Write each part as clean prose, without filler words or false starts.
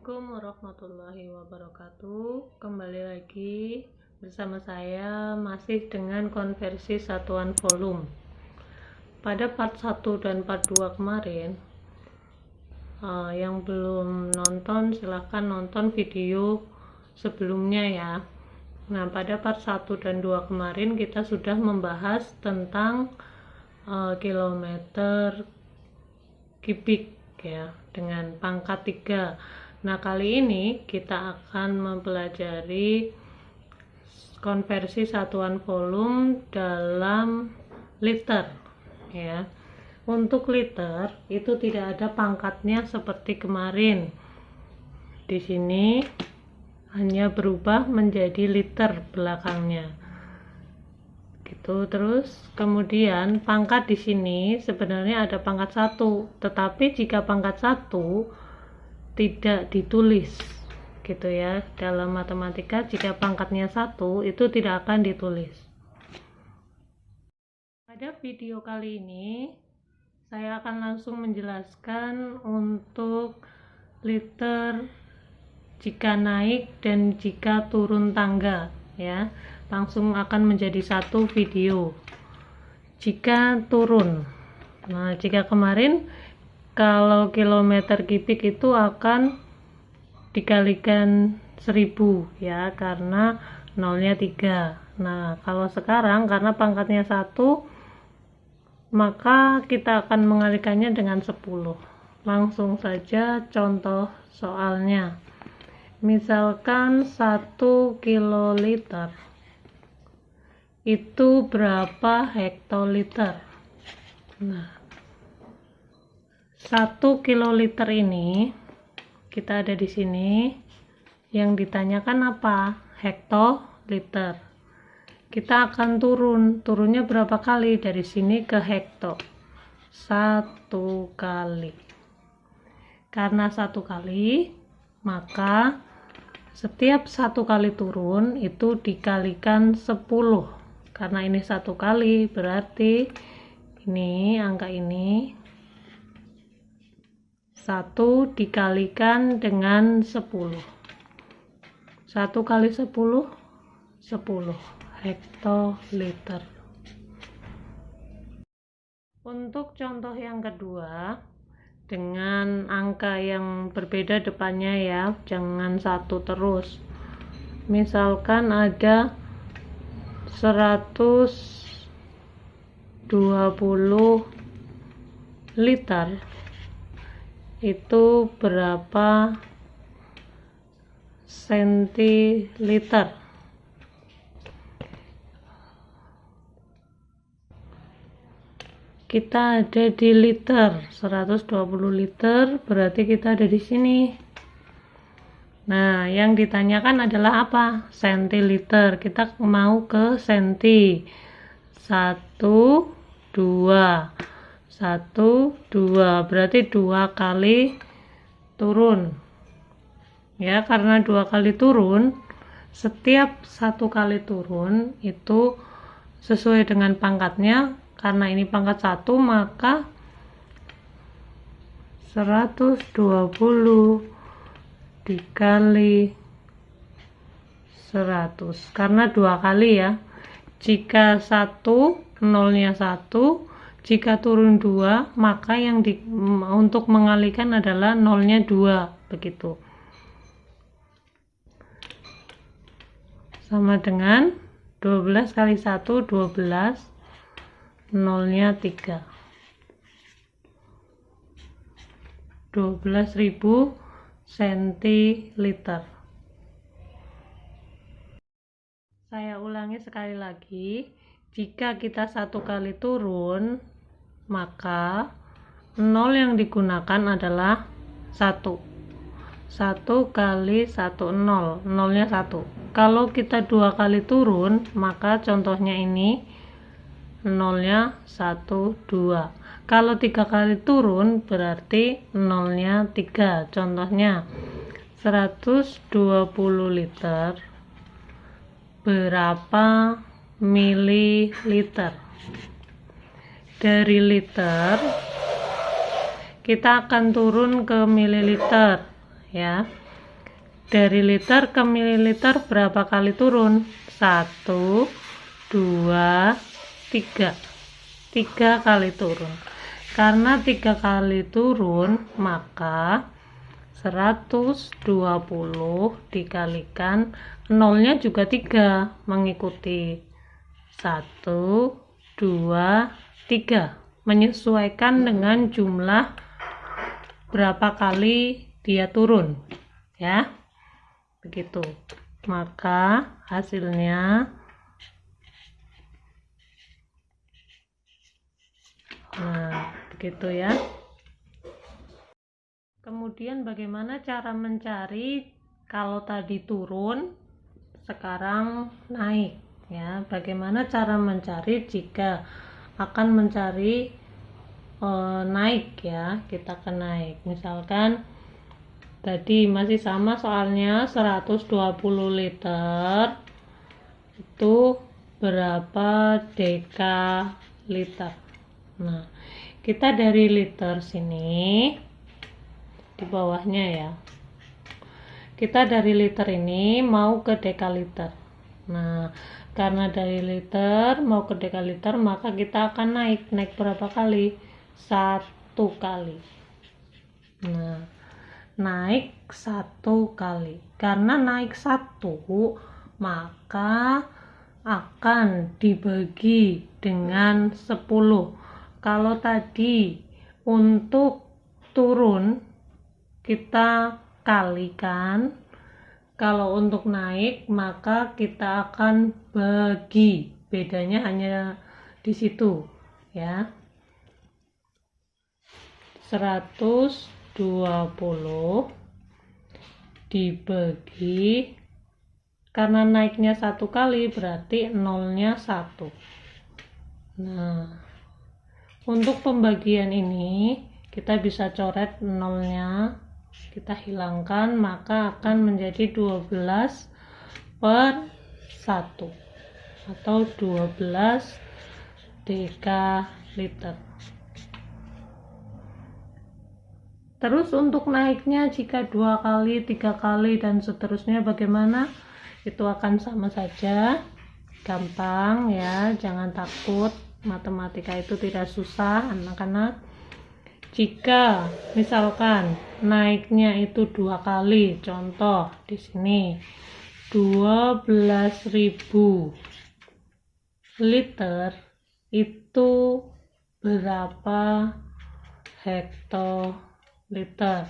Assalamualaikum warahmatullahi wabarakatuh. Kembali lagi bersama saya masih dengan konversi satuan volume. Pada part 1 dan part 2 kemarin, yang belum nonton silahkan nonton video sebelumnya ya. Nah, pada part 1 dan 2 kemarin kita sudah membahas tentang kilometer kubik ya, dengan pangkat 3. Nah, kali ini kita akan mempelajari konversi satuan volume dalam liter ya. Untuk liter itu tidak ada pangkatnya seperti kemarin. Di sini hanya berubah menjadi liter belakangnya. Gitu. Terus kemudian pangkat di sini sebenarnya ada pangkat 1, tetapi jika pangkat 1 tidak ditulis gitu ya, dalam matematika jika pangkatnya 1 itu tidak akan ditulis. Pada video kali ini saya akan langsung menjelaskan untuk liter jika naik dan jika turun tangga ya. Langsung akan menjadi satu video. Jika turun, nah jika kemarin kalau kilometer kubik itu akan dikalikan 1000 ya, karena nolnya 3. Nah kalau sekarang karena pangkatnya 1, maka kita akan mengalikannya dengan 10. Langsung saja contoh soalnya. Misalkan 1 kiloliter itu berapa hektoliter. Nah, 1 kiloliter ini kita ada di sini. Yang ditanyakan apa? Hektoliter. Kita akan turunnya berapa kali dari sini ke hekto? 1 kali. Karena 1 kali, maka setiap 1 kali turun itu dikalikan 10. Karena ini 1 kali, berarti ini angka ini 1 dikalikan dengan 10. 1 kali 10, 10 hektoliter. Untuk contoh yang kedua, dengan angka yang berbeda depannya ya, jangan 1 terus. Misalkan ada 120 liter, itu berapa sentiliter? Kita ada di liter, 120 liter berarti kita ada di sini. Nah, yang ditanyakan adalah apa? Sentiliter. Kita mau ke senti. 1, 2. 1, 2. Berarti 2 kali turun. Ya, karena 2 kali turun, setiap 1 kali turun itu sesuai dengan pangkatnya. Karena ini pangkat 1, maka 120 dikali 100, karena 2 kali ya. Jika 1 nolnya 1, jika turun 2, maka yang untuk mengalikan adalah nolnya 2, begitu. Sama dengan 12 kali 1, 12, nolnya 3. 12.000 sentiliter. Saya ulangi sekali lagi, jika kita 1 kali turun, maka 0 yang digunakan adalah 1. 1 kali 1, 0. Nolnya 1. Kalau kita 2 kali turun, maka contohnya ini, nolnya 1, 2. Kalau 3 kali turun, berarti nolnya 3. Contohnya, 120 liter berapa mililiter? Dari liter kita akan turun ke mililiter ya. dari liter ke mililiter berapa kali turun? 1, 2, 3. 3 kali turun. Karena 3 kali turun, maka 120 dikalikan nolnya juga 3 mengikuti 1, 2, 3 menyesuaikan dengan jumlah berapa kali dia turun, ya, begitu. Maka hasilnya begitu ya. Kemudian bagaimana cara mencari kalau tadi turun sekarang naik, ya? Bagaimana cara mencari jika akan mencari naik, ya? Kita akan naik. Misalkan tadi masih sama soalnya 120 liter itu berapa dekaliter. Nah, kita dari liter sini di bawahnya ya. Kita dari liter ini mau ke dekaliter. Nah, karena dari liter mau ke dekaliter, maka kita akan naik berapa kali? 1 kali. Nah, naik 1 kali. Karena naik 1, maka akan dibagi dengan 10. Kalau tadi untuk turun kita kalikan, kalau untuk naik maka kita akan bagi. Bedanya hanya di situ, ya. 120 dibagi, karena naiknya 1 kali berarti nolnya 1. Nah, untuk pembagian ini kita bisa coret nolnya, kita hilangkan, maka akan menjadi 12/1 atau 12 dekaliter. Terus untuk naiknya jika 2 kali, 3 kali dan seterusnya bagaimana? Itu akan sama saja, gampang ya, jangan takut. Matematika itu tidak susah, anak-anak. Jika misalkan naiknya itu 2 kali, contoh di sini 12.000 liter, itu berapa hektoliter?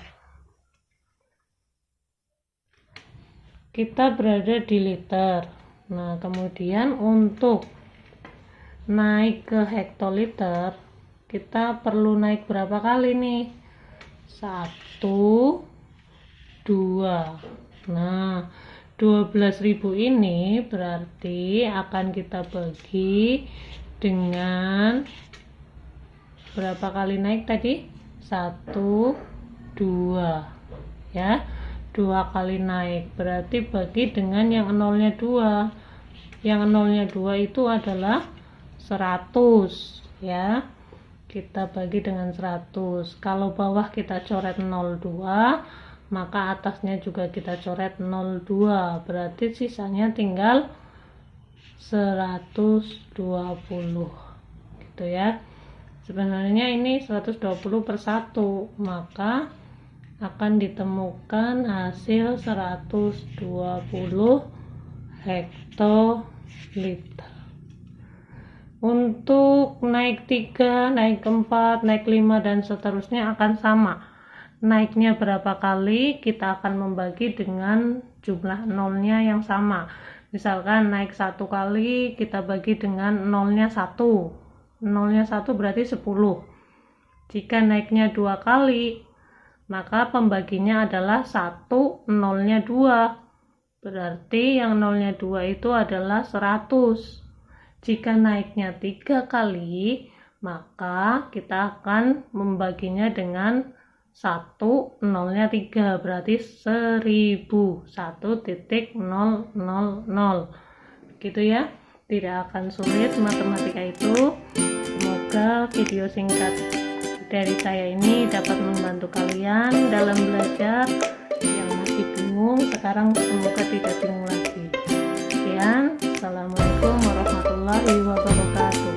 Kita berada di liter. Nah, kemudian untuk naik ke hektoliter, kita perlu naik berapa kali nih? 1, 2. Nah, 12.000 ini berarti akan kita bagi dengan berapa kali naik tadi? 1, 2, ya. 2 kali naik berarti bagi dengan yang nolnya 2. Yang nolnya 2 itu adalah 100, ya. Kita bagi dengan 100. Kalau bawah kita coret 02, maka atasnya juga kita coret 02. Berarti sisanya tinggal 120. Gitu ya. Sebenarnya ini 120/1, maka akan ditemukan hasil 120 hektoliter. Untuk naik 3, naik 4, naik 5 dan seterusnya akan sama. Naiknya berapa kali kita akan membagi dengan jumlah nolnya yang sama. Misalkan naik 1 kali kita bagi dengan nolnya 1. Nolnya 1 berarti 10. Jika naiknya 2 kali, maka pembaginya adalah 1, nolnya 2. Berarti yang nolnya 2 itu adalah 100. Jika naiknya 3 kali, maka kita akan membaginya dengan 1, nolnya 3, berarti 1000, 1.000. Gitu ya, tidak akan sulit matematika itu. Semoga video singkat dari saya ini dapat membantu kalian dalam belajar yang masih bingung sekarang semoga tidak bingung lagi. Sekian, assalamualaikum warahmatullahi wabarakatuh.